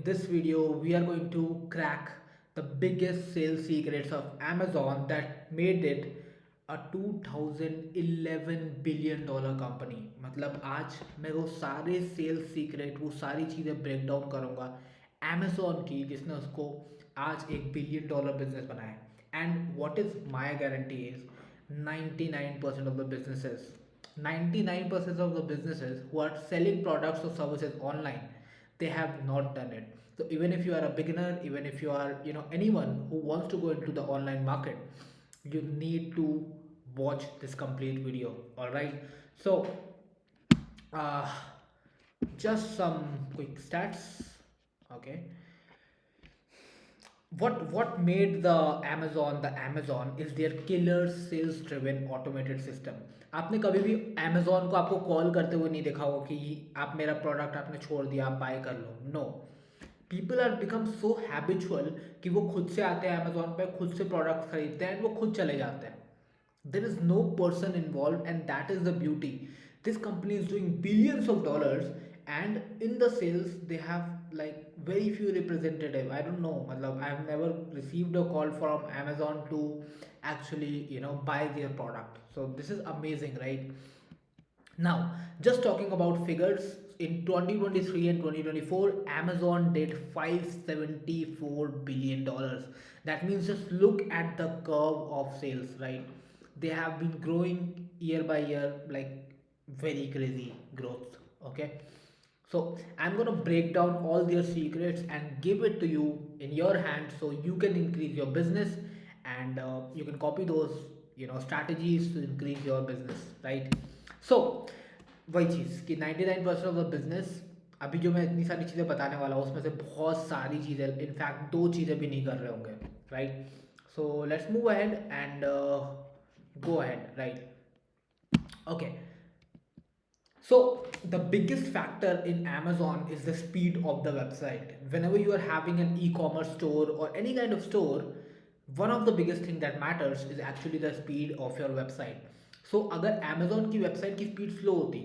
this video, we are going to crack the biggest sales secrets of Amazon that made it a 2011 billion dollar company. मतलब आज मैं वो सारे sales secret वो सारी चीज़ें ब्रेक डाउन करूँगा Amazon की जिसने उसको आज एक बिलियन डॉलर बिजनेस बनाया है and what is my guarantee is 99% of the businesses 99% of the businesses who are selling products or services online, they have not done it. So even if you are a beginner, even if you are anyone who wants to go into the online market, you need to watch this complete video. All right, so uh, just some quick stats. Okay, what made the Amazon is their killer sales driven automated system. आपने कभी भी Amazon को आपको call करते हुए नहीं देखा होगा कि आप मेरा प्रोडक्ट आपने छोड़ दिया, आप बाय कर लो. No, people are become so habitual कि वो खुद से आते हैं Amazon पे, खुद से प्रोडक्ट खरीदते हैं, वो खुद चले जाते हैं. There is no person involved, and that is the beauty. This company is doing billions of dollars, and in the sales they have like very few representative. I don't know, matlab, I have never received a call from Amazon to actually buy their product. So this is amazing, right? Now, just talking about figures, in 2023 and 2024, Amazon did $574 billion dollars. That means just look at the curve of sales, right? They have been growing year by year, like very crazy growth. Okay, so I'm gonna break down all their secrets and give it to you in your hand so you can increase your business, and you can copy those strategies to increase your business, right? So वही चीज़ कि 99% of the business, अभी जो मैं इतनी सारी चीज़ें बताने वाला हूँ उसमें से बहुत सारी चीज़ें, इनफैक्ट दो चीज़ें भी नहीं कर रहे होंगे, right? So let's move ahead and go ahead, right? Okay, so the biggest factor in Amazon is the speed of the website. Whenever you are having an e-commerce store or any kind of store, one of the biggest thing that matters is actually the speed of your website. So अगर Amazon की website की speed slow होती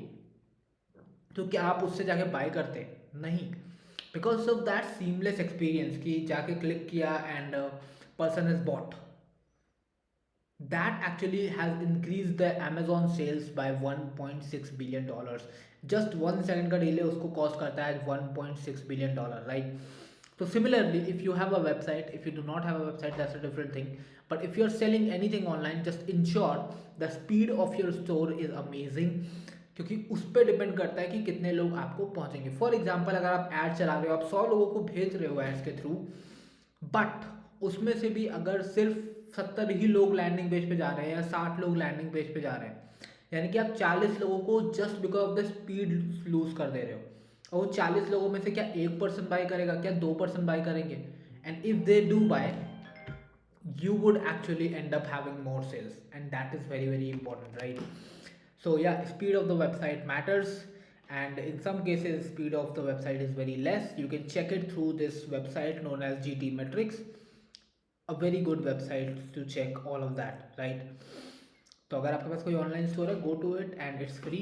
तो क्या आप उससे जाके bye करते? नहीं, because of that seamless experience कि जाके क्लिक किया and person is bought. That actually has increased the Amazon sales by 1.6 billion dollars. Just 1 second का डिले उसको कॉस्ट करता है 1.6 billion dollar, right? So similarly, if you have a website, if you do not have a website, that's a different thing. But if you're selling anything online, just ensure the speed of your store is amazing, क्योंकि उस पर depend करता है कि कितने लोग आपको पहुंचेंगे. फॉर एग्जाम्पल, अगर आप ऐड चला रहे हो, आप 100 लोगों को भेज रहे हो एड्स के थ्रू, बट उसमें से भी अगर सिर्फ 70 ही लोग लैंडिंग पेज पे जा रहे हैं या 60 लोग लैंडिंग पेज पे जा रहे हैं, यानी कि आप 40 लोगों को just because of the speed lose कर दे रहे हो. और वो 40 लोगों में से क्या 1% बाय करेगा, क्या 2% बाय करेंगे? And if they do buy, you would actually end up having more sales, and that is very very important, right? So yeah, speed of the website matters, and in some cases speed of the website is very less. You can check it through this website known as GT Metrics, a very good website to check all of that, right? तो अगर आपके पास कोई online store है, go to it and it's free.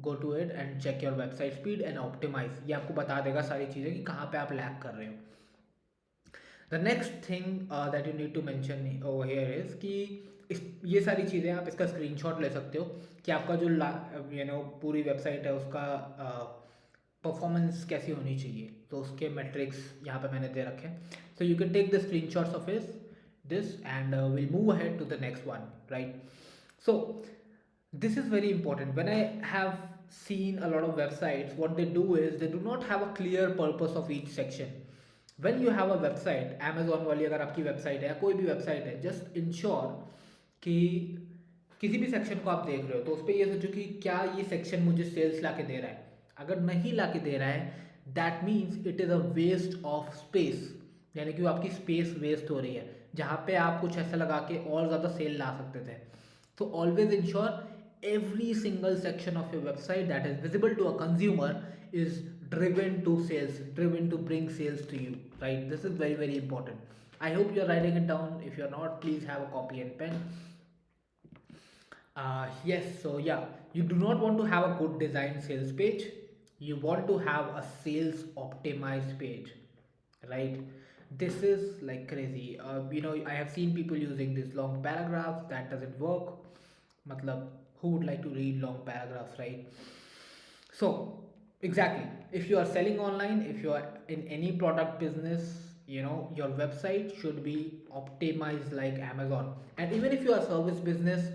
Go to it and check your website speed and optimise. ये आपको बता देगा सारी चीज़ें कि कहाँ पे आप लैग कर रहे हो. The next thing that you need to mention over here is कि ये सारी चीज़ें आप इसका स्क्रीनशॉट ले सकते हो कि आपका जो पूरी वेबसाइट है उसका परफॉर्मेंस कैसी होनी चाहिए. तो उसके मेट्रिक्स यहाँ पे मैंने दे रखे हैं. So you can take the screenshots of this and we'll move ahead to the next one, right? So this is very important. When I have seen a lot of websites, what they do is they do not have a clear purpose of each section. When you have a website, Amazon वाली अगर आपकी website है या कोई भी website है, just ensure कि किसी भी सेक्शन को आप देख रहे हो तो उस पर ये सोचो कि क्या ये सेक्शन मुझे सेल्स ला के दे रहा है. अगर नहीं ला के दे रहा है, that means it is a waste of space, यानी कि वो आपकी स्पेस वेस्ट हो रही है जहाँ पे आप कुछ ऐसा लगा के और ज़्यादा सेल ला सकते थे. तो always ensure every single section of your website that is visible to a consumer is driven to sales, driven to bring sales to you, right? This is very very important. I hope you're writing it down. If you're not, please have a copy and pen. Yes, so yeah, you do not want to have a good design sales page. You want to have a sales optimized page. right? This is like crazy. I have seen people using these long paragraphs. That doesn't work. Matlab, who would like to read long paragraphs, right? So, exactly. If you are selling online, if you are in any product business, your website should be optimized like Amazon. And even if you are a service business,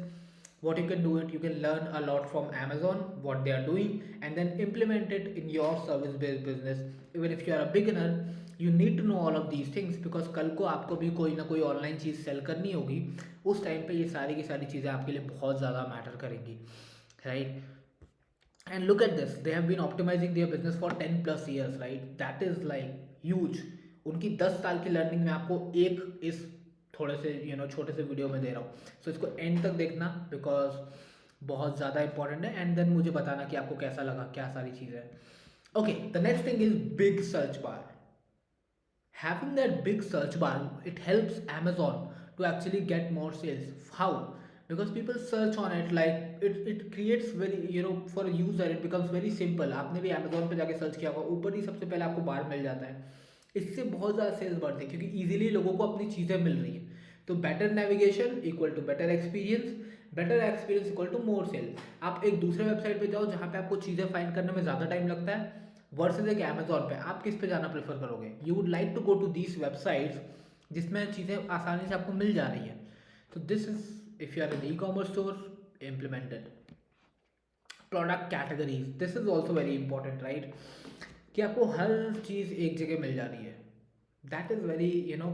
what you can do it, you can learn a lot from Amazon, what they are doing, and then implement it in your service based business. Even if you are a beginner, you need to know all of these things, because कल को आपको भी कोई ना कोई online चीज़ cell करनी होगी, उस टाइम पे ये सारी की सारी चीज़ें आपके लिए बहुत ज़्यादा मैटर करेंगी, right? And look at this, they have been optimizing their business for 10 plus years, right? That is like huge. उनकी 10 साल की लर्निंग मैं आपको एक इस थोड़े से छोटे से वीडियो में दे रहा हूँ. सो इसको एंड तक देखना, बिकॉज बहुत ज़्यादा इंपॉर्टेंट है. एंड देन मुझे बताना कि आपको कैसा लगा, क्या सारी चीज़ें हैं. Okay, the next thing is big search bar. Having that big search bar, it helps Amazon to actually get more sales. How? Because people search on it, like it creates very, for a user it becomes very simple. आपने भी Amazon पे जाके search किया होगा, ऊपर ही सबसे पहले आपको बार मिल जाता है. इससे बहुत ज़्यादा सेल्स बढ़ते हैं, क्योंकि इजीली लोगों को अपनी चीज़ें मिल रही हैं. तो better navigation equal to better experience equal to more sale. आप एक दूसरे वेबसाइट पे जाओ जहाँ पे आपको चीज़ें फाइंड करने में ज़्यादा टाइम लगता है, वर्सेज एक अमेजोन पे, आप किस पे जाना प्रेफर करोगे? You would like to go to these websites जिसमें चीज़ें आसानी से आपको मिल जा रही हैं. तो this is if you are an e commerce store, implemented. Product categories, this is also very important, right? कि आपको हर चीज़ एक जगह मिल जा रही है. That is very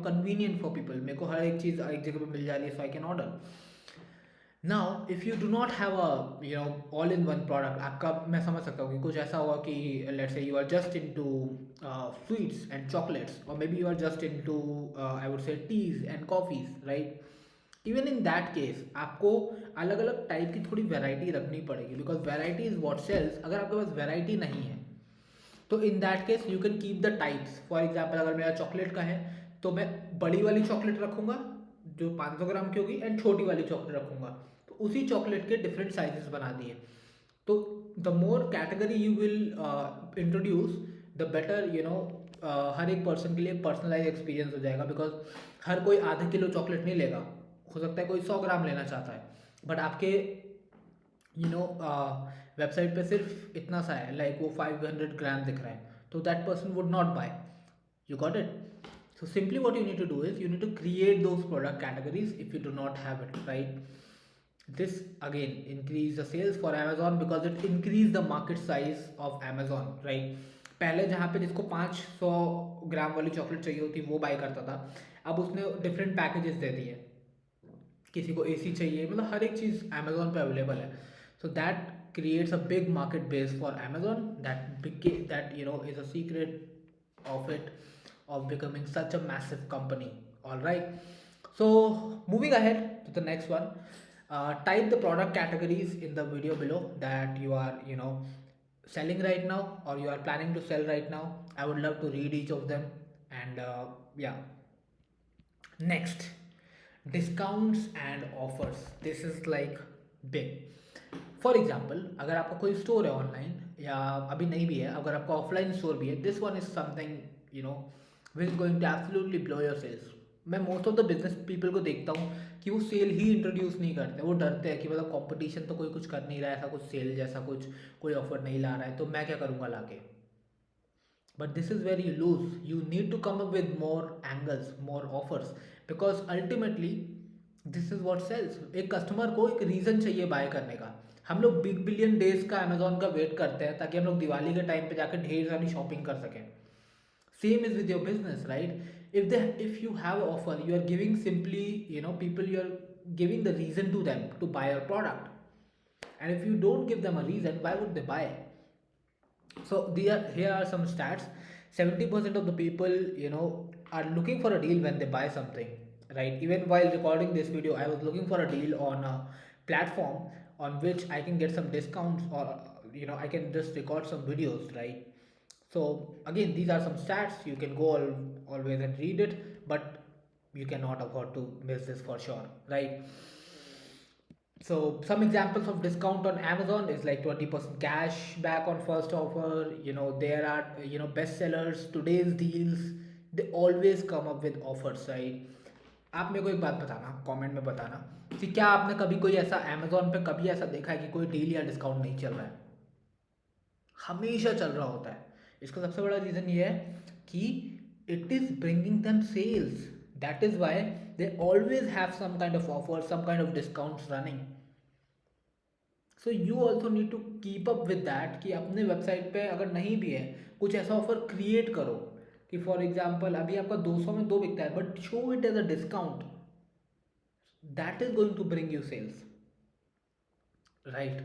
convenient for people. मेरे को हर एक चीज़ एक जगह पे मिल जा रही है, so I can order. Now if you do not have a all in one product, आपका मैं समझ सकता हूँ कि कुछ ऐसा हुआ कि let's say you are just into sweets and chocolates, और maybe you are just into I would say teas and coffees, right? Even in that case आपको अलग अलग टाइप की थोड़ी वेराइटी रखनी पड़ेगी, because variety is what sells. अगर आपके पास वेराइटी नहीं है तो in that case you can keep the types. For example, अगर मेरा चॉकलेट का है तो मैं बड़ी वाली चॉकलेट रखूंगा जो 500 ग्राम की होगी, एंड छोटी वाली चॉकलेट रखूंगा. तो उसी चॉकलेट के डिफरेंट साइजेस बना दिए. तो the more category you will introduce, the better हर एक पर्सन के लिए पर्सनलाइज एक्सपीरियंस हो जाएगा. बिकॉज हर कोई आधा किलो चॉकलेट नहीं लेगा, हो सकता है कोई 100 ग्राम लेना चाहता है, बट आपके वेबसाइट पे सिर्फ इतना सा है, लाइक वो 500 ग्राम दिख रहा है, तो that person would not buy. You got it? So simply what you need to do is you need to create those product categories if you do not have it, right? This again increase the sales for Amazon because it increase the market size of Amazon, right? पहले जहाँ पे जिसको 500 ग्राम वाली chocolate चाहिए होती वो bye करता था, अब उसने डिफरेंट पैकेजेस दे दिए. किसी को एसी चाहिए, मतलब हर एक चीज़ अमेजोन पे अवेलेबल है. So that creates a big market base for Amazon. That is a secret of it, of becoming such a massive company. All right, so moving ahead to the next one. Type the product categories in the video below that you are selling right now, or you are planning to sell right now. I would love to read each of them. And yeah, next, discounts and offers. This is like big. For example, अगर आपका कोई store है online, या अभी नहीं भी है, अगर आपका ऑफलाइन स्टोर भी है, this one is something which is going to absolutely blow your sales. मैं most of the business people को देखता हूँ कि वो सेल ही इंट्रोड्यूस नहीं करते. वो डरते हैं कि मतलब कंपटीशन तो कोई कुछ कर नहीं रहा है, ऐसा कुछ सेल जैसा कुछ कोई ऑफर नहीं ला रहा है, तो मैं क्या करूँगा लाके. But this is where you lose. You need to come up with more angles, more offers, because ultimately this is what sells. एक कस्टमर को एक रीज़न चाहिए बाय करने का. हम लोग बिग बिलियन डेज का अमेजोन का वेट करते हैं ताकि हम लोग दिवाली के टाइम पे जाकर ढेर सारी शॉपिंग कर सकें. Same is with your business, right? If you have offer, you are giving simply people, you are giving the reason to them to buy your product. And if you don't give them a reason, why would they buy? So here are some stats. 70% of the people are looking for a deal when they buy something, right? Even while recording this video, I was looking for a deal on a platform on which I can get some discounts, or I can just record some videos, right? So again, these are some stats. You can go always and read it, but you cannot afford to miss this for sure, right? So some examples of discount on Amazon is like 20% cash back on first offer. There are bestsellers, today's deals. They always come up with offers, right? आप मेरे को एक बात बताना, comment में बताना कि क्या आपने कभी कोई ऐसा अमेजोन पे कभी ऐसा देखा है कि कोई डील या डिस्काउंट नहीं चल रहा है? हमेशा चल रहा होता है। इसका सबसे बड़ा रीज़न ये है कि it is bringing them sales, that is why they always have some kind of offer, some kind of discounts running. So you also need to keep up with that कि अपने वेबसाइट पे अगर नहीं भी है, कुछ ऐसा ऑफर क्रिएट करो कि फॉर एग्जाम्पल अभी आपका 200 में दो बिकता है, but show it as a discount, that is going to bring you sales, right?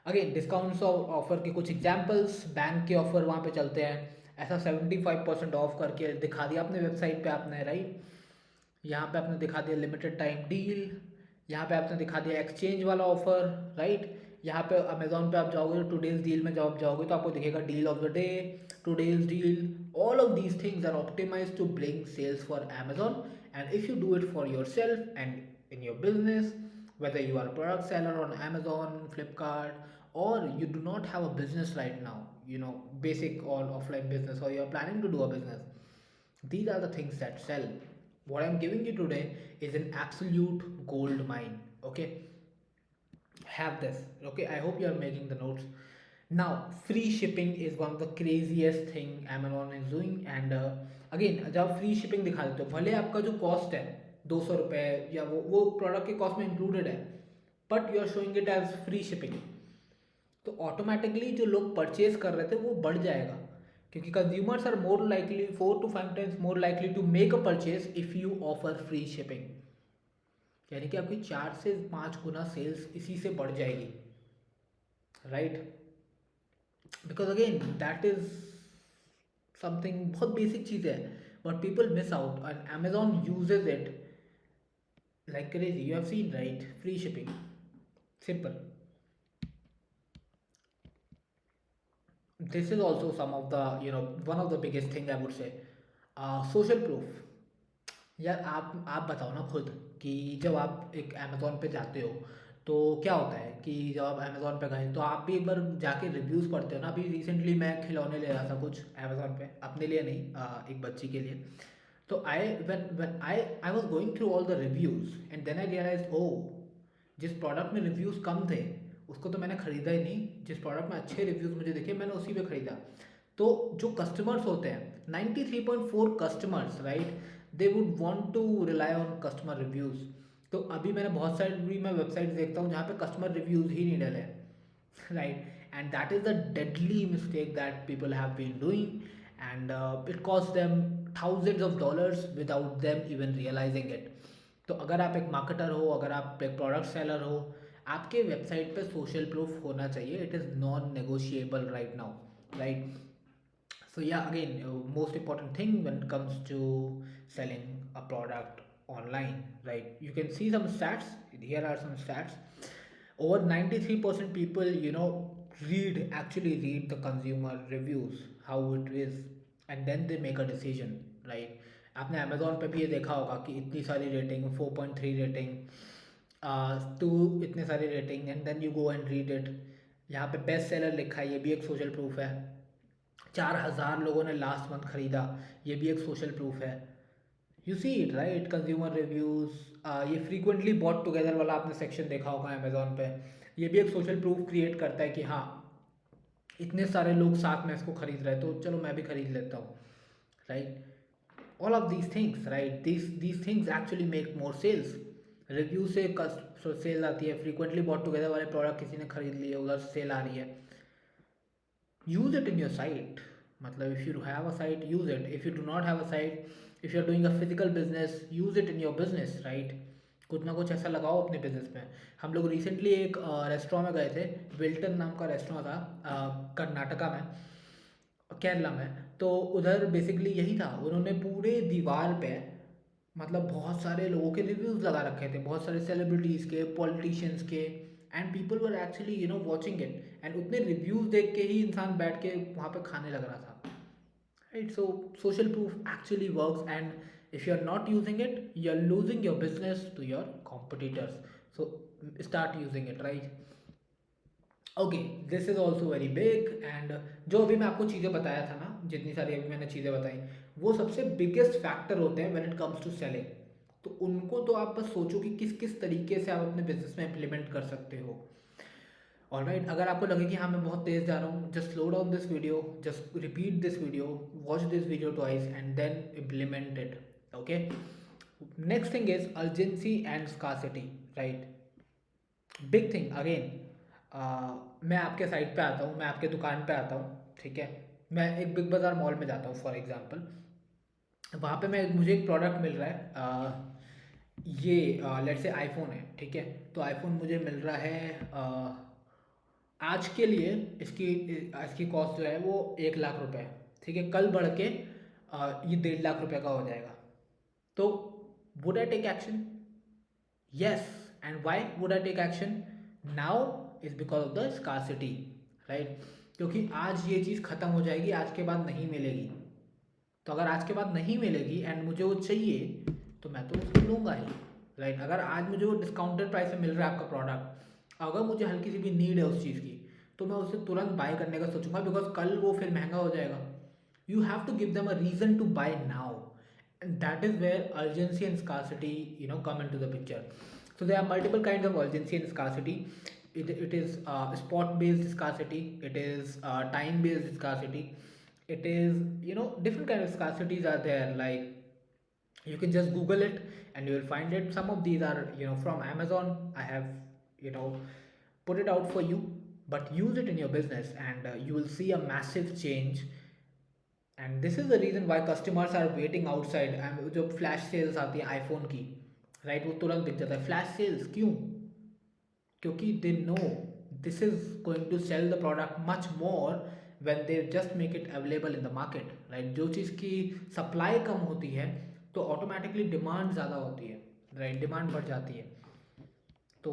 Again discounts offer के कुछ एग्जांपल्स, बैंक के ऑफर वहाँ पे चलते हैं, ऐसा 75% ऑफ करके दिखा दिया अपने वेबसाइट पे आपने, राइट? यहाँ पे आपने दिखा दिया लिमिटेड टाइम डील, यहाँ पे आपने दिखा दिया एक्सचेंज वाला ऑफर, राइट? यहाँ पे अमेजोन पे आप जाओगे तो टुडेज डील में जब आप जाओगे तो आपको दिखेगा deal of the day, today's deal. All of these things are optimise to bring sales for Amazon, and if you do it for yourself and in your business, whether you are a product seller on Amazon, Flipkart, or you do not have a business right now, you know, basic or offline business, or you are planning to do a business, these are the things that sell. What I'm giving you today is an absolute gold mine. Okay, have this. Okay, I hope you are making the notes. Now free shipping is one of the craziest thing Amazon is doing, and again जब free shipping दिखा देते हो, भले आपका जो cost है 200 रुपये या वो प्रोडक्ट के कॉस्ट में इंक्लूडेड है, but you are showing it as free shipping, तो ऑटोमेटिकली जो लोग परचेज कर रहे थे वो बढ़ जाएगा, क्योंकि consumers are more likely 4 to 5 times more likely to make a purchase if you offer free shipping. यानी कि आपकी 4 से 5 गुना सेल्स इसी से बढ़ जाएगी, right? Because again that is something बहुत बेसिक चीज़ है, but people miss out and Amazon uses it like crazy. You have seen, right? Free shipping, simple. This is also some of the, you know, one of the biggest thing I would say, social proof. यार आप बताओ ना खुद कि जब आप एक Amazon पे जाते हो तो क्या होता है कि जब आप अमेज़ोन पे गए तो आप भी एक बार जाके रिव्यूज़ पढ़ते हो ना। अभी रिसेंटली मैं खिलौने ले रहा था कुछ अमेज़ोन पे, अपने लिए नहीं, एक बच्ची के लिए। तो आई when I was going through all the reviews and then I realized, oh, जिस प्रोडक्ट में रिव्यूज़ कम थे उसको तो मैंने ख़रीदा ही नहीं, जिस प्रोडक्ट में अच्छे रिव्यूज़ मुझे दिखे मैंने उसी पे ख़रीदा। तो जो कस्टमर्स होते हैं 93.4 customers, right, they would want to rely on customer reviews. तो अभी मैंने बहुत सारी मैं वेबसाइट्स देखता हूँ जहाँ पे कस्टमर रिव्यूज़ ही नहीं डले, right? And that is the deadly mistake that people have been doing, and it costs them thousands of dollars without them even realizing it. तो अगर आप एक मार्केटर हो, अगर आप एक प्रोडक्ट सेलर हो, आपके वेबसाइट पे सोशल प्रूफ होना चाहिए। It is non negotiable right now, right? So yeah, again, most important thing when it comes to selling a product online, right? You can see some stats. Here are some stats. Over 93% people, you know, actually read the consumer reviews, how it is, and then they make a decision, right? आपने Amazon पे भी ये देखा होगा कि इतनी सारी rating, 4.3 rating, टू इतने सारी rating, and then you go and read it. यहाँ पे बेस्ट सेलर लिखा है, ये भी एक सोशल प्रूफ है। 4,000 लोगों ने लास्ट मंथ खरीदा, ये भी एक सोशल प्रूफ है। You see it, right? Consumer reviews, ये फ्रीक्वेंटली बॉट टुगेदर वाला आपने सेक्शन देखा होगा अमेजोन पे, ये भी एक सोशल प्रूफ क्रिएट करता है कि हाँ इतने सारे लोग साथ में इसको खरीद रहे हैं तो चलो मैं भी खरीद लेता हूँ, right? All of these things, right, these things actually make more sales. Review से सेल आती है, फ्रीक्वेंटली बॉट टुगेदर वाले प्रोडक्ट किसी ने खरीद लिए, उधर सेल आ रही है। Use it in your site, मतलब if you have a site use it, if you do not have a site, if you are doing a physical business use it in your business, right? कुछ ना कुछ ऐसा लगाओ अपने business में। हम लोग रिसेंटली एक रेस्टोरेंट में गए थे, विल्टन नाम का रेस्टोरेंट था, कर्नाटका में, केरला में। तो उधर बेसिकली यही था, उन्होंने पूरे दीवार पे मतलब बहुत सारे लोगों के रिव्यूज़ लगा रखे थे, बहुत सारे सेलिब्रिटीज़ के, पॉलिटिशियंस के, and people were actually you know watching it, and उतने रिव्यूज़ देख के ही इंसान बैठ के वहाँ पे खाने लग रहा था, right? So social proof actually works, and if you are not using it you are losing your business to your competitors. So start using it, right? Okay, this is also very big, and जो अभी मैं आपको चीज़ें बताया था ना, जितनी सारी अभी मैंने चीज़ें बताई, वो सबसे बिगेस्ट फैक्टर होते हैं when it comes to selling. तो उनको तो आप बस सोचो कि किस किस तरीके से आप अपने बिजनेस में इम्प्लीमेंट कर सकते हो। ऑलराइट, अगर आपको लगे कि हाँ मैं बहुत तेज़ जा रहा हूँ, just slow down this video, just repeat this video, watch this video twice and then implement it. Okay, next thing is urgency and scarcity, right. Big thing again, मैं आपके साइट पे आता हूँ, मैं आपके दुकान पे आता हूँ, ठीक है। मैं एक बिग बाज़ार मॉल में जाता हूँ फॉर एग्जांपल, वहाँ पे मैं मुझे एक प्रोडक्ट मिल रहा है, ये लेट्स से आईफोन है, ठीक है। तो आईफोन मुझे मिल रहा है आज के लिए, इसकी इसकी कॉस्ट जो है वो 1 लाख रुपए है, ठीक है। कल बढ़ के ये 1.5 लाख रुपए का हो जाएगा। तो would I take action? Yes, and why would I take action now is because of the scarcity, right? क्योंकि आज ये चीज़ ख़त्म हो जाएगी, आज के बाद नहीं मिलेगी। तो अगर आज के बाद नहीं मिलेगी एंड मुझे वो चाहिए, तो मैं तो उसको लूँगा ही, राइट। अगर आज मुझे वो डिस्काउंटेड प्राइस में मिल रहा है आपका प्रोडक्ट, अगर मुझे हल्की सी भी नीड है उस चीज़ की, तो मैं उसे तुरंत बाय करने का सोचूंगा, बिकॉज कल वो फिर महंगा हो जाएगा। You have to give them a reason to buy now, and that is where urgency and scarcity, come into the picture. So there are multiple kinds of urgency and scarcity. It is spot based scarcity, it is time based scarcity, it is, different kind of scarcities are there. Like you can just google it and you will find it. Some of these are, from Amazon. I have, you know put it out for you, but use it in your business and you will see a massive change. And this is the reason why customers are waiting outside. And जो flash sales आती है iPhone की, right, वो तुरंत दिख जाता है flash sales, क्यों? क्योंकि they know this is going to sell the product much more when they just make it available in the market, right. जो चीज़ की सप्लाई कम होती है तो ऑटोमेटिकली डिमांड ज़्यादा होती है, राइट, डिमांड बढ़ जाती है। तो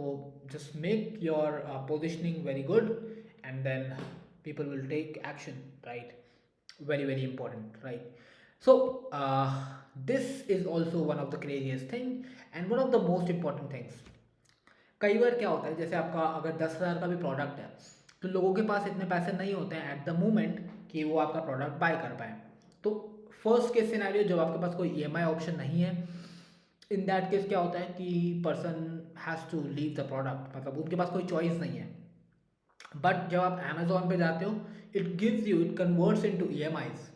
just make your positioning very good and then people will take action, right? Very very important, right? So this is also one of the craziest thing and one of the most important things. कई बार क्या होता है, जैसे आपका अगर 10,000 का भी product है, तो लोगों के पास इतने पैसे नहीं होते हैं एट द मोमेंट कि वो आपका प्रोडक्ट बाय कर पाए। तो फर्स्ट केस सिनेरियो, जब आपके पास कोई ईएमआई ऑप्शन नहीं है, इन दैट केस क्या होता है कि person has to leave the product, मतलब उनके पास कोई चॉइस नहीं है। बट जब आप अमेजोन पे जाते हो, it gives you, it converts into EMIs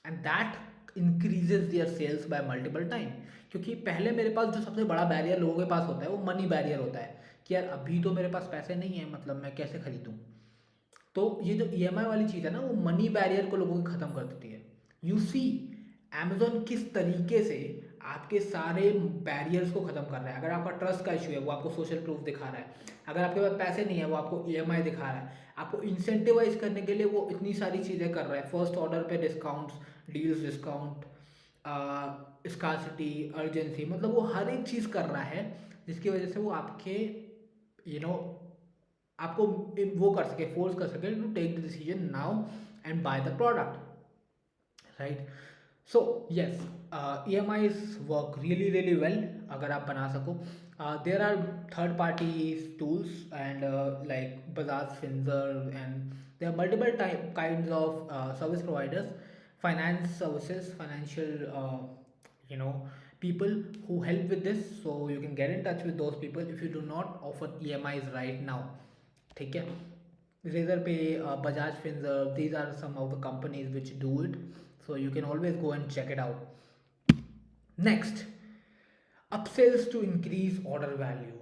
and that increases their sales by multiple time. क्योंकि पहले मेरे पास जो सबसे बड़ा बैरियर लोगों के पास होता है वो मनी बैरियर होता है, कि यार अभी तो मेरे पास पैसे नहीं है, मतलब मैं कैसे खरीदूँ। तो ये जो ईएमआई वाली चीज़ है ना, वो मनी बैरियर को लोगों की ख़त्म कर देती है। यू सी अमेजोन किस तरीके से आपके सारे बैरियर्स को ख़त्म कर रहा है। अगर आपका ट्रस्ट का इशू है, वो आपको सोशल प्रूफ दिखा रहा है। अगर आपके पास पैसे नहीं है, वो आपको ईएमआई दिखा रहा है। आपको इंसेंटिवाइज करने के लिए वो इतनी सारी चीज़ें कर रहा है। फर्स्ट ऑर्डर पे discounts, deals discount, scarcity, urgency, मतलब वो हर एक चीज़ कर रहा है जिसकी वजह से वो आपके, यू नो आपको वो कर सके, फोर्स कर सके to take the decision now and buy the product, right. So yes, E M Is work really really well अगर आप बना सको। There are third party tools and like Bajaj फिंजर and there are multiple kinds of service providers, finance services, financial you know people who help with this, so you can get in touch with those people if you do not offer EMIs right now, ठीक है। Razor पे, Bajaj Fincher, these are some of the companies which do it, so you can always go and check it out. Next, upsells to increase order value,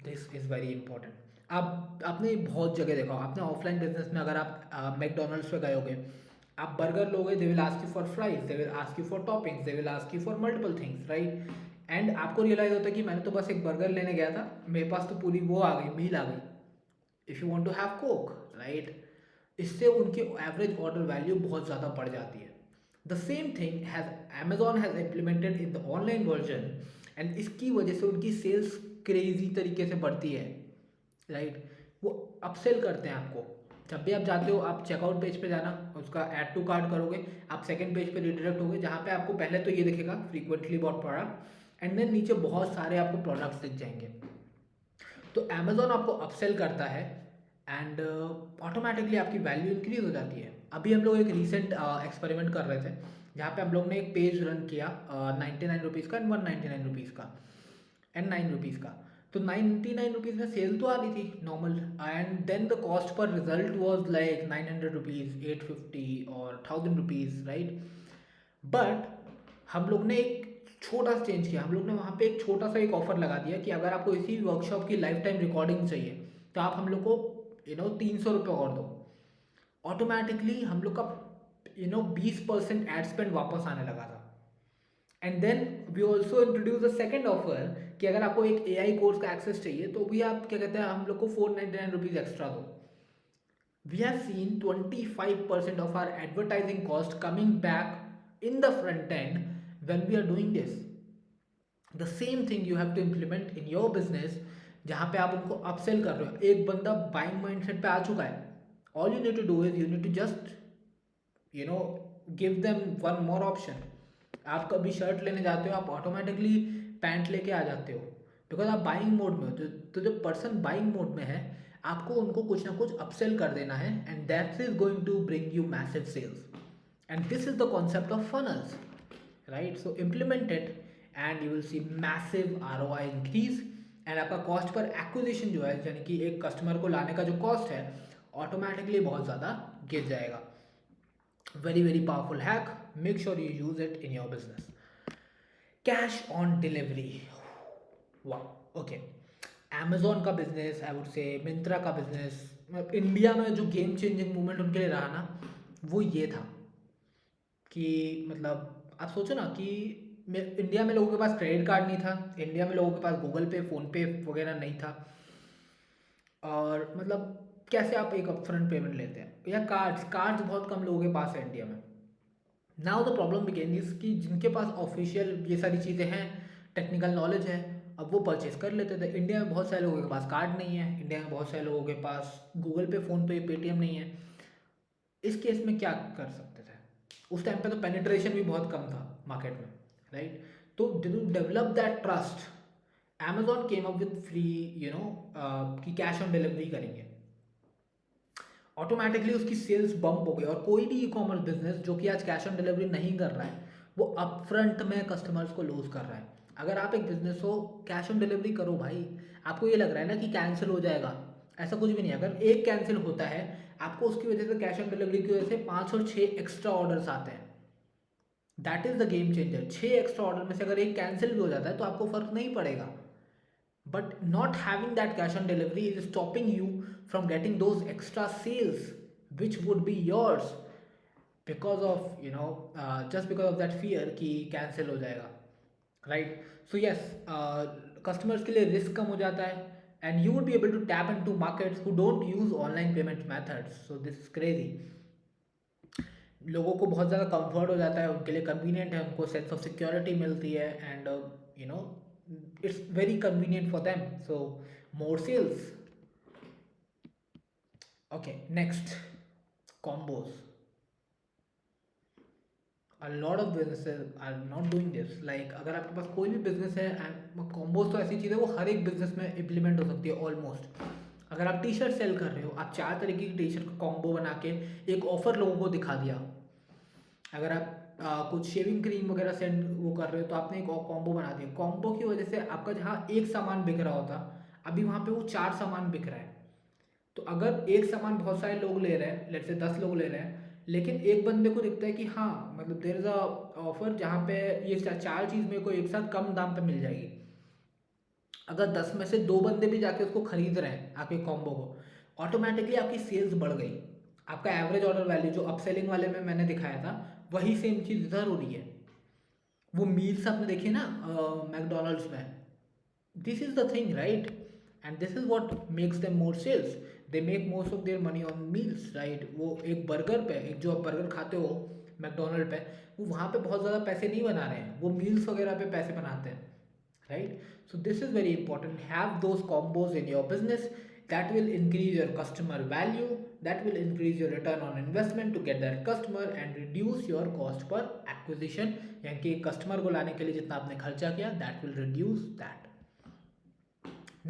this is very important. आप आपने बहुत जगह देखा हो, आपने ऑफलाइन बिजनेस में अगर आप मैकडोनल्ड्स पे गए होगे, आप बर्गर लोगे, they will ask you for fries, they will ask you for toppings, they will ask you for multiple things, right. And आपको रियलाइज होता है कि मैंने तो बस एक बर्गर लेने गया था, मेरे पास तो पूरी वो आ गई, मील आ गई। If you want to have Coke, right, इससे उनकी एवरेज ऑर्डर वैल्यू बहुत ज़्यादा बढ़ जाती है। The same thing has Amazon has implemented in the online version and इसकी वजह से उनकी सेल्स क्रेजी तरीके से बढ़ती है, राइट। वो अपसेल करते हैं आपको। जब भी आप जाते हो, आप चेकआउट पेज पे जाना, उसका ऐड टू कार्ट करोगे, आप सेकंड पेज पे रिडायरेक्ट होगे, जहाँ पे आपको पहले तो ये दिखेगा frequently bought product and then नीचे बहुत सारे आपको प्रोडक्ट्स दिख जाएंगे। तो अमेजोन आपको अपसेल करता है एंड ऑटोमेटिकली आपकी वैल्यू इंक्रीज हो जाती है। अभी हम लोग एक रीसेंट एक्सपेरिमेंट कर रहे थे जहाँ पे हम लोग ने एक पेज रन किया 99 रुपीज़ का एंड 199 रुपीज़ का एंड 9 रुपीज़ का। तो 99 रुपीज़ में सेल तो आ रही थी normal, and then the cost per result was like 900 rupees, 850 और 1000 रुपीज़, राइट। बट हम लोग ने एक छोटा सा चेंज किया, हम लोग ने वहाँ पे एक छोटा सा एक ऑफर लगा दिया कि अगर आपको इसी वर्कशॉप की लाइफ टाइम रिकॉर्डिंग चाहिए तो आप हम लोग को 300 रुपये और दो। ऑटोमेटिकली हम लोग का 20% एड स्पेंड वापस आने लगा था। And then we also introduce a second offer कि अगर आपको एक AI कोर्स का एक्सेस चाहिए तो भी आप क्या कहते हैं हम लोग को 499 रुपीज़ एक्स्ट्रा दो। We have seen 25% of our advertising cost coming back in the front end when we are doing this. The same thing you have to implement in your business, जहाँ पे आप उनको अपसेल कर रहे हो। एक बंदा बाइंग माइंडसेट पे आ चुका है, all you need to do is you need to just give them one more option. आप कभी शर्ट लेने जाते हो, आप ऑटोमेटिकली पैंट लेके आ जाते हो बिकॉज आप बाइंग मोड में हो। तो जो पर्सन बाइंग मोड में है आपको उनको कुछ ना कुछ अपसेल कर देना है, and that is going to bring you massive sales. And this is the concept of funnels, right. So implement it and you will see massive ROI increase, and आपका कॉस्ट पर एक्विजिशन जो है यानी कि एक customer को लाने का जो कॉस्ट है ऑटोमेटिकली बहुत ज़्यादा गिर जाएगा। Very, very powerful hack. Make sure you use it in your business. Cash on delivery. Wow. Okay. Amazon का बिजनेस, आई वुड से मिंत्रा का बिजनेस, इंडिया में जो गेम चेंजिंग मूवमेंट उनके लिए रहा ना वो ये था कि मतलब आप सोचो ना कि इंडिया में लोगों के पास क्रेडिट कार्ड नहीं था, इंडिया में लोगों के पास गूगल पे, फ़ोन पे वगैरह नहीं था, और मतलब कैसे आप एक अपफ्रंट पेमेंट लेते हैं, या कार्ड्स कार्ड्स बहुत कम लोगों के पास है इंडिया में। Now the problem began is कि जिनके पास ऑफिशियल ये सारी चीज़ें हैं, टेक्निकल नॉलेज है, अब वो परचेज कर लेते थे। इंडिया में बहुत सारे लोगों के पास कार्ड नहीं है, इंडिया में बहुत सारे लोगों के पास गूगल पे, फ़ोन पे, पेटीएम नहीं है। इस केस में क्या कर सकते थे? उस टाइम पे तो पेनिट्रेशन भी बहुत कम था मार्केट में, राइट। तो to develop that trust, Amazon came up with free कि कैश ऑन डिलीवरी करेंगे। ऑटोमेटिकली उसकी सेल्स बम्प हो गई, और कोई भी ई-कॉमर्स बिजनेस जो कि आज कैश ऑन डिलीवरी नहीं कर रहा है वो अपफ्रंट में कस्टमर्स को लूज कर रहा है। अगर आप एक बिजनेस हो, कैश ऑन डिलीवरी करो भाई। आपको ये लग रहा है ना कि कैंसिल हो जाएगा, ऐसा कुछ भी नहीं। अगर एक कैंसिल होता है आपको उसकी वजह से कैश ऑन डिलीवरी की वजह से 5 और 6 एक्स्ट्रा ऑर्डर्स आते हैं। That is the game changer. 6 extra order में से अगर एक कैंसिल भी हो जाता है तो आपको फर्क नहीं पड़ेगा। But not having that cash on delivery is stopping you from getting those extra sales which would be yours because of just because of that fear कि cancel हो जाएगा, right? So yes, customers के लिए risk कम हो जाता है, and you would be able to tap into markets who don't use online payment methods. So this is crazy. लोगों को बहुत ज़्यादा कंफर्ट हो जाता है, उनके लिए कन्वीनियंट है, उनको सेंस ऑफ सिक्योरिटी मिलती है, and it's very convenient for them, so more sales. Okay, next, combos. A lot of businesses are not doing this. Like अगर आपके पास कोई भी बिजनेस है, कॉम्बोज तो ऐसी चीज़ है वो हर एक बिजनेस में इम्प्लीमेंट हो सकती है ऑलमोस्ट। अगर आप टी शर्ट सेल कर रहे हो, आप 4 तरीके की टी शर्ट का कॉम्बो बना के एक ऑफर लोगों को दिखा दिया। अगर आप कुछ शेविंग क्रीम वगैरह सेंड वो कर रहे हो तो आपने एक कॉम्बो बना दिया। कॉम्बो की वजह से आपका जहाँ एक सामान बिक रहा होता अभी वहाँ पे वो 4 सामान बिक रहा है। तो अगर एक सामान बहुत सारे लोग ले रहे हैं, लेट्स से 10 लोग ले रहे हैं, लेकिन एक बंदे को दिखता है कि हाँ मतलब देयर इज अ ऑफर जहाँ पे ये 4 चीज़ मेरे को एक साथ कम दाम पे मिल जाएगी। अगर 10 में से 2 बंदे भी जाके उसको खरीद रहे हैं आपके कॉम्बो को, ऑटोमेटिकली आपकी सेल्स बढ़ गई। आपका एवरेज ऑर्डर वैल्यू जो अपसेलिंग वाले में मैंने दिखाया था वही सेम चीज़ इधर हो रही है। वो मील्स आपने देखी ना मैकडोनल्ड्स में, this is the thing, right. And this is what makes them more sales. They make most of their money on meals, right. वो एक बर्गर पे, एक जो आप बर्गर खाते हो मैकडोनल्ड पे, वो वहाँ पे बहुत ज़्यादा पैसे नहीं बना रहे हैं, वो मील्स वगैरह पे पैसे बनाते हैं, right? So this is very important. Have those combos in your business. That will increase your customer value, that will increase your return on investment to get that customer and reduce your cost per acquisition, यानी कि customer को लाने के लिए जितना आपने खर्चा किया that will reduce that.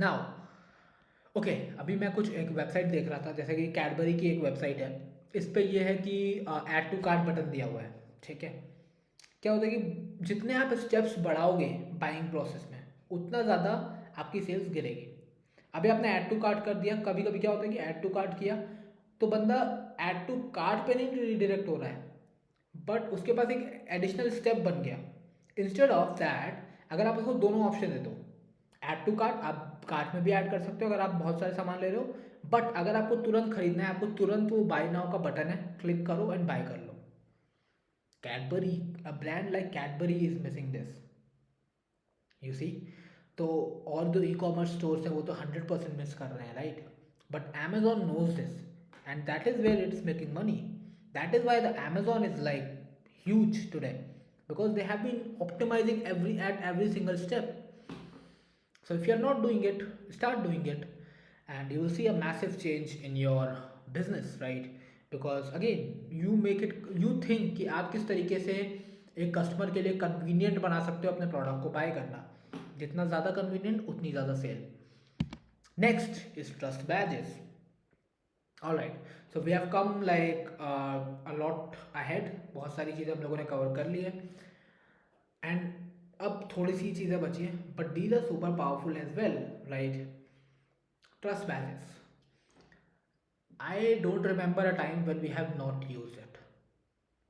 Now okay अभी मैं कुछ एक वेबसाइट देख रहा था, जैसे कि कैडबरी की एक वेबसाइट है, इस पे ये है कि ऐड टू कार्ट बटन दिया हुआ है, ठीक है। क्या होता है कि जितने आप स्टेप्स बढ़ाओगे बाइंग प्रोसेस में उतना ज़्यादा आपकी सेल्स गिरेगी। अभी आपने ऐड टू कार्ट कर दिया, कभी कभी क्या होता है कि ऐड टू कार्ट किया तो बंदा ऐड टू कार्ट पे नहीं रिडायरेक्ट हो रहा है, बट उसके पास एक एडिशनल स्टेप बन गया। इंस्टेड ऑफ दैट अगर आप उसको दोनों ऑप्शन दे दो, ऐड टू कार्ट आप कार्ट में भी ऐड कर सकते हो अगर आप बहुत सारे सामान ले रहे हो, बट अगर आपको तुरंत खरीदना है, आपको तुरंत वो बाय नाउ का बटन है, क्लिक करो एंड बाय कर लो। Cadbury, a brand like Cadbury is missing this, you see. तो और जो ई कॉमर्स स्टोर्स हैं वो तो 100% मिस कर रहे हैं, right? But Amazon knows this and that is where it's making money. That is why the Amazon is like huge today, because they have been optimizing every single step. So if you're not doing it, start doing it, and you will see a massive change in your business, right? Because again, you make it, you think कि आप किस तरीके से एक customer के लिए convenient बना सकते हो अपने प्रोडक्ट को बाय करना। जितना ज़्यादा कन्वीनियंट उतनी ज़्यादा sale. Next is trust badges. Alright, so we have come like a lot ahead, बहुत सारी चीज़ें हम लोगों ने कवर कर ली है, एंड अब थोड़ी सी चीज़ें बची हैं, but these are super powerful as well, right? Trust badges, I don't remember a time when we have not used it.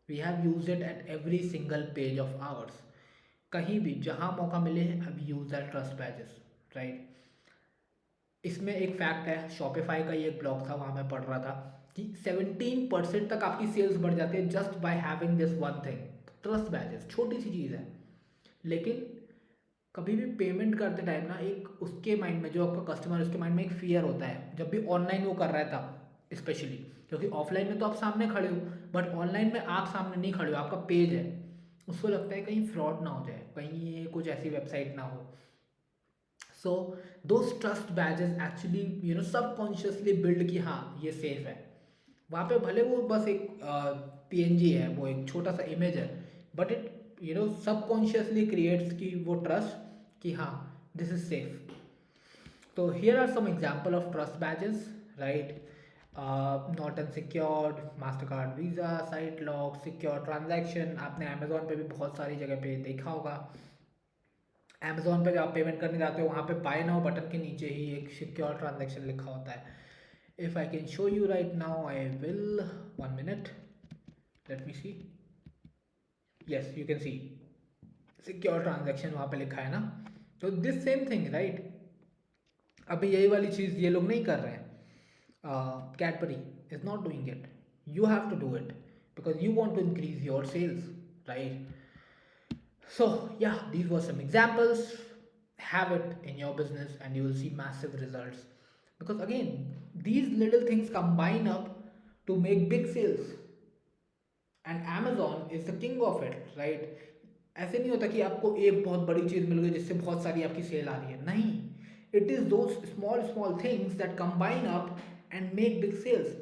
We have used it at every single page of ours. कहीं भी जहाँ मौका मिले अब use that trust badges, right? इसमें एक fact है, Shopify का ही एक ब्लॉग था, वहाँ मैं पढ़ रहा था कि 17% तक आपकी सेल्स बढ़ जाती है just by having this one thing, trust badges. छोटी सी चीज़ है, लेकिन कभी भी पेमेंट करते टाइम ना एक उसके माइंड में, जो आपका कस्टमर है उसके माइंड में एक फियर होता है जब भी ऑनलाइन वो कर रहा है तब स्पेशली, क्योंकि ऑफलाइन में तो आप सामने खड़े हो, बट ऑनलाइन में आप सामने नहीं खड़े हो, आपका पेज है। उसको लगता है कहीं फ्रॉड ना हो जाए, कहीं ये कुछ ऐसी वेबसाइट ना हो। So those trust badges actually subconsciously build कि हाँ ये सेफ है। वहाँ पे भले वो बस एक PNG है, वो एक छोटा सा इमेज है, बट इट सबकॉन्शियसली क्रिएट्स की वो ट्रस्ट कि हाँ दिस इज सेफ। तो here are some example of trust badges, right? Not unsecured, Mastercard, visa, site lock, secure transaction. आपने अमेजोन पे भी बहुत सारी जगह पे देखा होगा। अमेजोन पे जब आप पेमेंट करने जाते हो वहाँ पे बाय नाउ बटन के नीचे ही एक सिक्योर ट्रांजैक्शन लिखा होता है। If I can show you right now, I will, 1 minute, let me see. Yes, you can see secure transaction वहाँ पे लिखा है ना। तो दिस सेम थिंग, राइट? अभी यही वाली चीज़ ये लोग नहीं कर रहे हैं। Cadbury is not doing it. You have to do it because you want to increase your sales, right? So yeah, these were some examples. Have it in your business and you will see massive results, because again these little things combine up to make big sales, and Amazon is the king of it, right? ऐसे नहीं होता कि आपको एक बहुत बड़ी चीज़ मिल गई जिससे बहुत सारी आपकी सेल आ रही है, नहीं। It is those small small things that combine up and make big sales.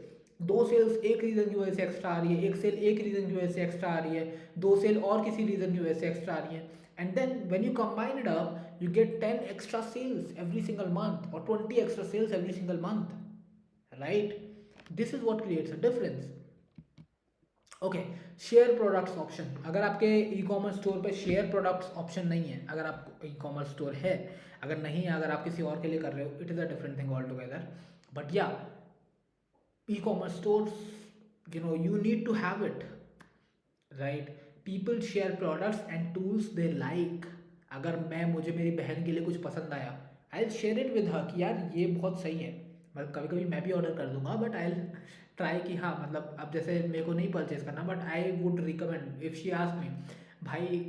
दो सेल्स एक रीज़न की वजह से एक्स्ट्रा आ रही है, एक सेल एक रीज़न की वजह से एक्स्ट्रा आ रही है, दो सेल और किसी रीज़न की वजह से एक्स्ट्रा आ रही है, and then when you combine it up you get 10 extra sales every single month और 20 extra sales every single month, right? This is what creates a difference. Okay, share products option. अगर आपके e commerce store पे share products option नहीं है, अगर आपको ई commerce store है, अगर नहीं है, अगर आप किसी और के लिए कर रहे हो, it is a different thing all together. But या e commerce stores, you need to have it, right? People share products and tools they like. अगर मुझे मेरी बहन के लिए कुछ पसंद आया, I share it with her कि यार ये बहुत सही है। मतलब कभी कभी मैं भी ऑर्डर कर दूंगा, बट आई ट्राई कि हाँ, मतलब अब जैसे मेरे को नहीं परचेज करना, but I would recommend if she ask me, भाई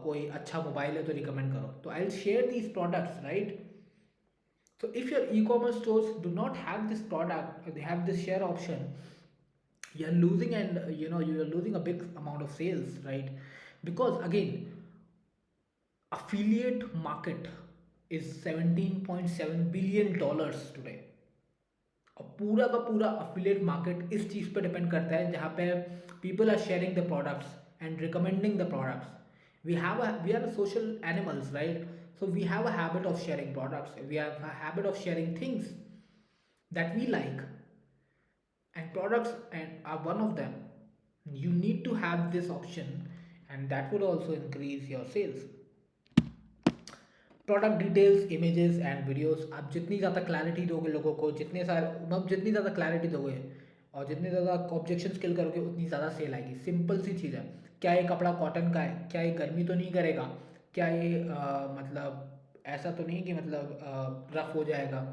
कोई अच्छा मोबाइल है तो रिकमेंड करो, तो I share these products, right? So if your e-commerce stores do not have this product, they have this share option, you're losing, and you're losing a big amount of sales, right? Because again, affiliate market is $17.7 billion today। और पूरा का पूरा affiliate market इस चीज़ पे depend करता है जहाँ पे people are sharing the products and recommending the products. We are social animals, right? So we have a habit of sharing products, we have a habit of sharing things that we like, and products and are one of them. You need to have this option, and that would also increase your sales. Product details, images and videos, आप जितनी ज़्यादा clarity दोगे लोगों को, जितने सारे मतलब जितनी ज़्यादा क्लैरिटी दोगे और जितनी ज़्यादा ऑब्जेक्शन स्किल करोगे उतनी ज़्यादा सेल आएगी। सिंपल सी चीज़ है। क्या ये कपड़ा कॉटन का है? क्या ये गर्मी तो नहीं करेगा? क्या ये मतलब ऐसा तो नहीं कि मतलब रफ हो जाएगा,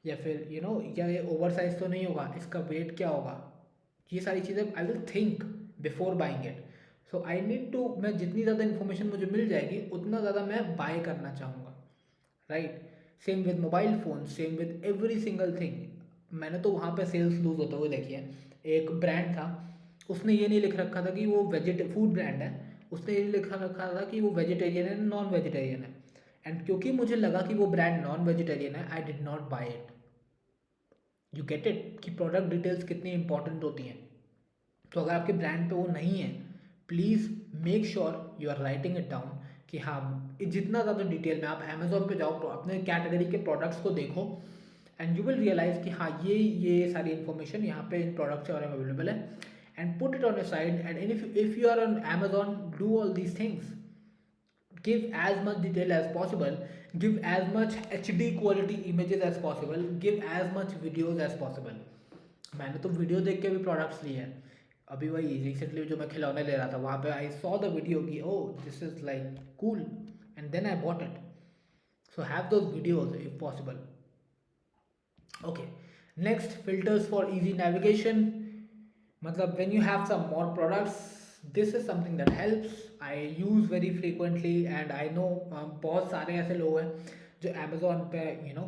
या फिर क्या ये ओवर साइज तो नहीं होगा? इसका वेट क्या होगा? ये सारी चीज़ें I will think before buying it. So I need to, मैं जितनी ज़्यादा इन्फॉर्मेशन मुझे मिल जाएगी उतना ज़्यादा मैं बाय करना चाहूँगा, right? Same with mobile phone, same with every single thing. मैंने तो वहाँ पे सेल्स लूज होते हुए देखी है। एक ब्रांड था, उसने ये नहीं लिख रखा था कि वो फूड ब्रांड है, उसने ये लिखा रखा था कि वो वेजिटेरियन है, नॉन वेजिटेरियन है। एंड क्योंकि मुझे लगा कि वो ब्रांड नॉन वेजिटेरियन है, I did not buy it. You get it कि प्रोडक्ट डिटेल्स कितनी इंपॉर्टेंट होती हैं। तो अगर आपके ब्रांड पे वो नहीं है, please make sure you are writing it down कि हाँ, जितना ज़्यादा डिटेल में आप अमेजोन पे जाओ, अपने कैटेगरी के प्रोडक्ट्स को देखो एंड यू विल रियलाइज कि हाँ, ये सारी इन्फॉर्मेशन यहाँ पे इन प्रोडक्ट्स के बारे में अवेलेबल है, and put it on your side. And if you are on Amazon, do all these things, give as much detail as possible, give as much HD quality images as possible, give as much videos as possible. मैंने तो video देख के भी products लिए हैं। अभी वही recently जो मैं खिलौने ले रहा था, वहाँ पे आई सॉ द वीडियो की oh this is like cool, and then I bought it. So have those videos if possible. Okay, next, filters for easy navigation. मतलब when you have some more products, this is something that helps. I use very frequently and I know बहुत सारे ऐसे लोग हैं जो Amazon पे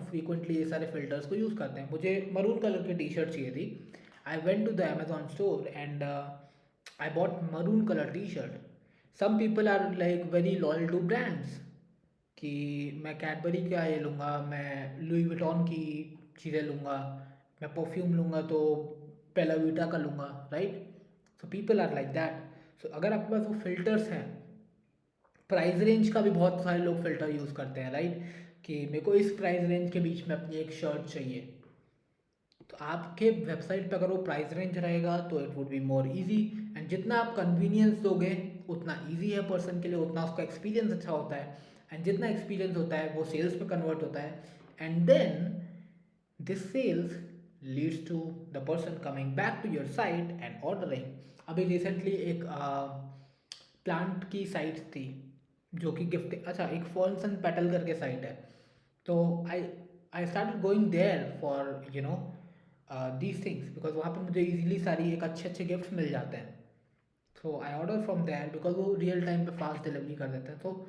frequently ये सारे फिल्टर्स को यूज़ करते हैं। मुझे मरून कलर की टी शर्ट चाहिए थी। I went to the Amazon store and I bought maroon colour T shirt. Some people are like very loyal to brands कि मैं कैडबरी का ये लूँगा, मैं लुई विटॉन की चीज़ें लूँगा, मैं परफ्यूम लूँगा तो पेलाविटा का लूँगा, right? So people are like that. So अगर आपके पास वो फिल्टर्स हैं, प्राइस रेंज का भी बहुत सारे लोग फ़िल्टर यूज़ करते हैं, राइट? कि मेरे को इस प्राइस रेंज के बीच में अपनी एक शर्ट चाहिए, तो आपके वेबसाइट पे अगर वो प्राइस रेंज रहेगा तो it would be more easy. And जितना आप कन्वीनियंस दोगे उतना इजी है पर्सन के लिए, उतना उसका एक्सपीरियंस अच्छा होता है, एंड जितना एक्सपीरियंस होता है वो सेल्स पे कन्वर्ट होता है, and then this sales leads to the person coming back to your site and ordering. अभी रिसेंटली एक प्लांट की साइट थी जो कि गिफ्ट, अच्छा, एक फॉल्स एंड पेटल करके साइट है। तो I started going there for these things because वहाँ पे मुझे इजीली सारी एक अच्छे अच्छे गिफ्ट्स मिल जाते हैं। So I order from there because वो रियल टाइम पे फास्ट डिलीवरी कर देते हैं। तो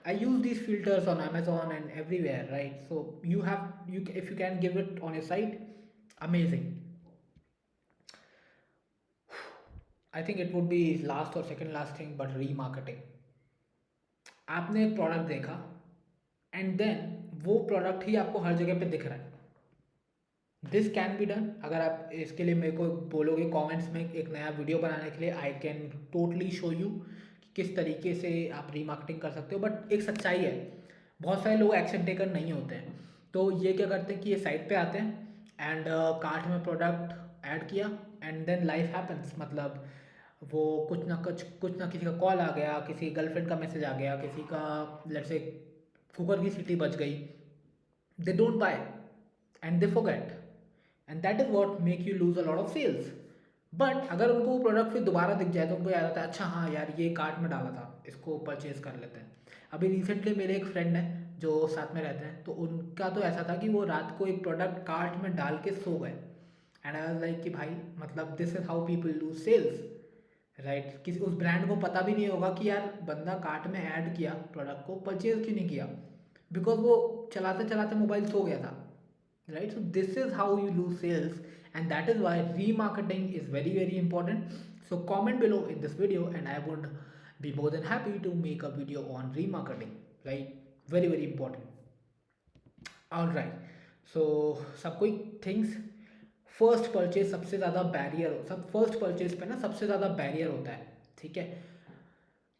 I use these filters on Amazon and everywhere, right? So if you can give it on your site, amazing. I think it would be last or second last thing, but remarketing. आपने एक product देखा and then वो product ही आपको हर जगह पे दिख रहा है। This can be done. अगर आप इसके लिए मेरे को बोलोगे कमेंट्स में एक नया वीडियो बनाने के लिए, I can totally show you कि किस तरीके से आप रीमार्केटिंग कर सकते हो। बट एक सच्चाई है, बहुत सारे लोग एक्शन टेकर नहीं होते हैं। तो ये क्या करते हैं कि ये साइट पे आते हैं एंड कार्ट में प्रोडक्ट ऐड किया एंड देन लाइफ हैपन्स। मतलब वो कुछ ना किसी का कॉल आ गया, किसी गर्लफ्रेंड का मैसेज आ गया, किसी का लेट्स से कुकर की सीटी बज गई, they don't buy and they forget, and that is what make you lose a lot of sales. But अगर उनको वो प्रोडक्ट फिर दोबारा दिख जाए तो उनको याद आता है, अच्छा हाँ यार ये कार्ट में डाला था, इसको परचेज कर लेते हैं। अभी रिसेंटली मेरे एक फ्रेंड है जो साथ में रहते हैं, तो उनका तो ऐसा था कि वो रात को एक प्रोडक्ट कार्ट में डाल के सो गए। एंड आई वाज लाइक कि भाई मतलब this is how people lose sales, right? किसी उस ब्रांड को पता भी नहीं होगा कि यार बंदा कार्ट में ऐड किया, प्रोडक्ट को परचेज क्यों नहीं किया, बिकॉज वो चलाते चलाते मोबाइल सो गया था, right? So this is how you lose sales, and that is why remarketing is very very important. So comment below in this video and I would be more than happy to make a video on remarketing, right? Very very important. All right, so सब कोई things, first purchase सबसे ज़्यादा barrier, सब first purchase पे ना सबसे ज़्यादा barrier होता है, ठीक है?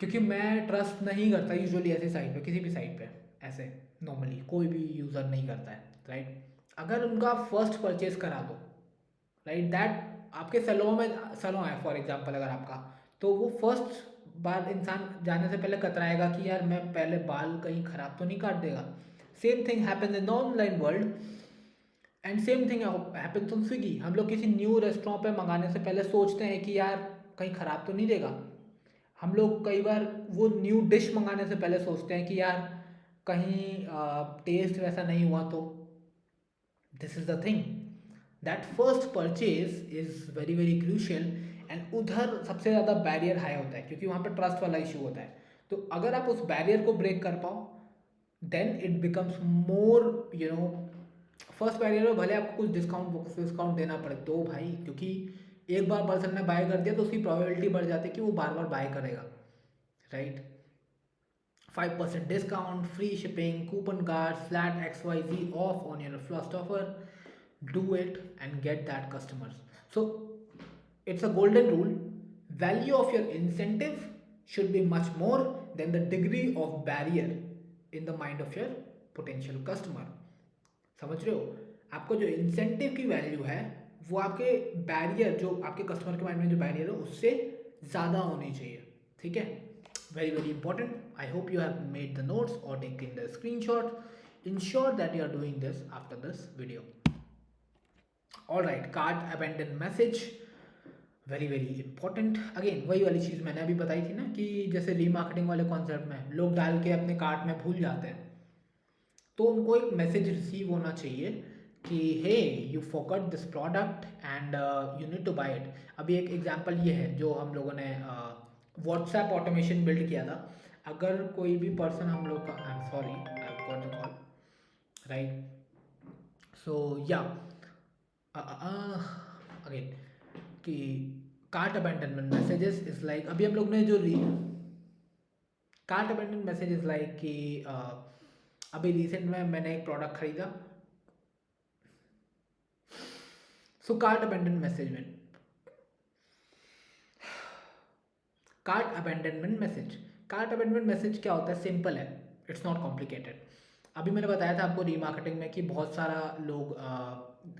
क्योंकि मैं ट्रस्ट नहीं करता यूजुअली ऐसी साइट पे, किसी भी साइट पे ऐसे नॉर्मली कोई भी यूज़र नहीं करता है, राइट? अगर उनका फर्स्ट परचेज करा दो, राइट, दैट आपके सैलून में सैलून है फॉर एग्जांपल अगर आपका, तो वो फर्स्ट बार इंसान जाने से पहले कतराएगा कि यार मैं पहले बाल कहीं ख़राब तो नहीं काट देगा. Same thing happens in online world and same thing happens on Swiggy. हम लोग किसी न्यू रेस्टोरेंट पे मंगाने से पहले सोचते हैं कि यार कहीं ख़राब तो नहीं देगा. हम लोग कई बार वो न्यू डिश मंगाने से पहले सोचते हैं कि यार कहीं टेस्ट वैसा नहीं हुआ तो. This is the thing that first purchase is very very crucial. And उधर सबसे ज़्यादा बैरियर हाई होता है क्योंकि वहाँ पे ट्रस्ट वाला इशू होता है. तो अगर आप उस बैरियर को ब्रेक कर पाओ then it becomes more you know. First barrier में भले आपको कुछ डिस्काउंट देना पड़े तो भाई, क्योंकि एक बार पर्सन ने बाय कर दिया तो उसकी प्रोबेबिलिटी बढ़ जाती है कि वो बार बार बाय करेगा, right. 5% discount, free shipping, coupon cards, flat XYZ off on your first offer. Do it and get that customers. So it's a golden rule. Value of your incentive should be much more than the degree of barrier in the mind of your potential customer. समझ रहे हो? आपको जो incentive की value है वो आपके barrier, जो आपके कस्टमर के माइंड में जो बैरियर है उससे ज़्यादा होनी चाहिए. ठीक है, very very important. I hope you have made the notes or taken the screenshot. Ensure that you are doing this after this video. All right, cart abandon message, very very important. Again वही वाली चीज़ मैंने अभी बताई थी ना कि जैसे remarketing वाले कॉन्सेप्ट में लोग डाल के अपने कार्ट में भूल जाते हैं, तो उनको एक मैसेज रिसीव होना चाहिए कि hey you forgot this product and you need to buy it. अभी एक एग्जांपल ये है जो हम लोगों ने व्हाट्सएप ऑटोमेशन बिल्ड किया था. अगर कोई भी पर्सन हम लोग का, I am sorry I got the call, right. So yeah again कि cart abandonment messages is like, अभी हम लोग ने जो cart abandon message is like कि अभी रिसेंट में मैंने एक प्रोडक्ट खरीदा. सो कार्ट अबैंडन मैसेज में कार्ट अबैंडनमेंट मैसेज क्या होता है? सिंपल है, इट्स नॉट कॉम्प्लिकेटेड. अभी मैंने बताया था आपको रीमार्केटिंग में कि बहुत सारा लोग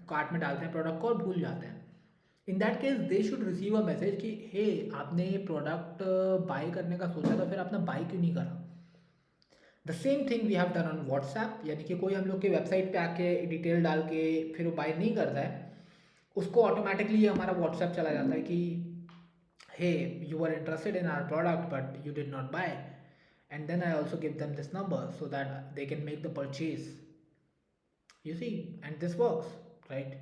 कार्ट में डालते हैं प्रोडक्ट को और भूल जाते हैं. इन that case they should receive a message कि हे आपने ये प्रोडक्ट बाय करने का सोचा था, फिर आपने बाय क्यों नहीं करा. The same thing we have done on WhatsApp. यानी कि कोई हम लोग के वेबसाइट पे आके डिटेल डाल के फिर वो बाय नहीं करता है, उसको ऑटोमेटिकली हमारा व्हाट्सएप चला जाता है कि hey you were interested in our product but you did not buy, and then I also give them this number so that they can make the purchase. You see, and this works, right?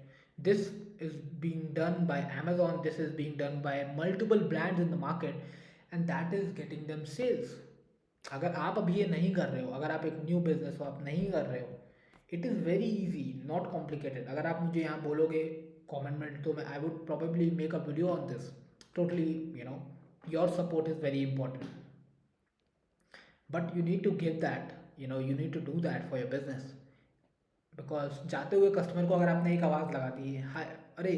This is being done by Amazon, this is being done by multiple brands in the market, and that is getting them sales. अगर आप अभी ये नहीं कर रहे हो, अगर आप एक न्यू बिजनेस हो, आप नहीं कर रहे हो, it is very easy, not complicated. अगर आप मुझे यहाँ बोलोगे कमेंट में तो मैं I would probably make a video on this. Totally, you know, your support is very important, but you need to give that, you know, you need to do that for your business. because जाते हुए customer को अगर आपने एक आवाज़ लगा दी है, हाय अरे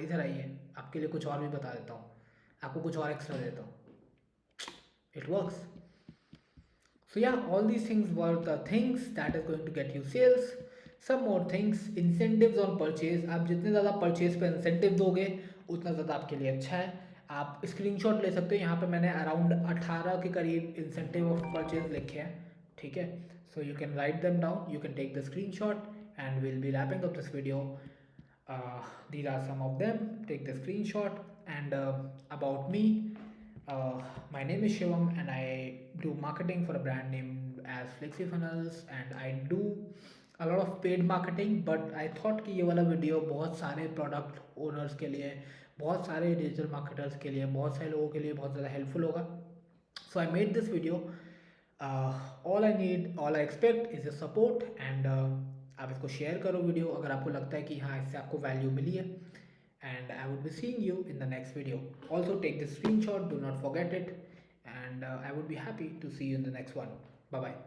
इधर आइए, आपके लिए कुछ और भी बता देता हूँ, आपको कुछ और एक्स्ट्रा देता हूँ, it works. So yeah, all these things were the things that is going to get you sales. Some more things, incentives on purchase. आप जितने ज़्यादा परचेज पे इंसेंटिव दोगे उतना ज़्यादा आपके लिए अच्छा है. आप स्क्रीनशॉट ले सकते हो, यहाँ पे मैंने अराउंड 18 के करीब इंसेंटिव ऑफ परचेज लिखे हैं. ठीक है, so you can write them down, you can take the screenshot and will be wrapping up this video. These are some of them. Take the screenshot. And about me, my name is Shivam and I do marketing for a brand named as FlexiFunnels, and I do a lot of paid marketing. But I thought कि ये वाला video बहुत सारे product owners के लिए, बहुत सारे digital marketers के लिए, बहुत सारे लोगों के लिए बहुत ज़्यादा हेल्पफुल होगा. So I made this video. All I need, all I expect is a support. And आप इसको शेयर करो वीडियो अगर आपको लगता है कि हाँ इससे आपको वैल्यू मिली है. And I would be seeing you in the next video. Also take this screenshot, do not forget it, and I would be happy to see you in the next one. Bye bye.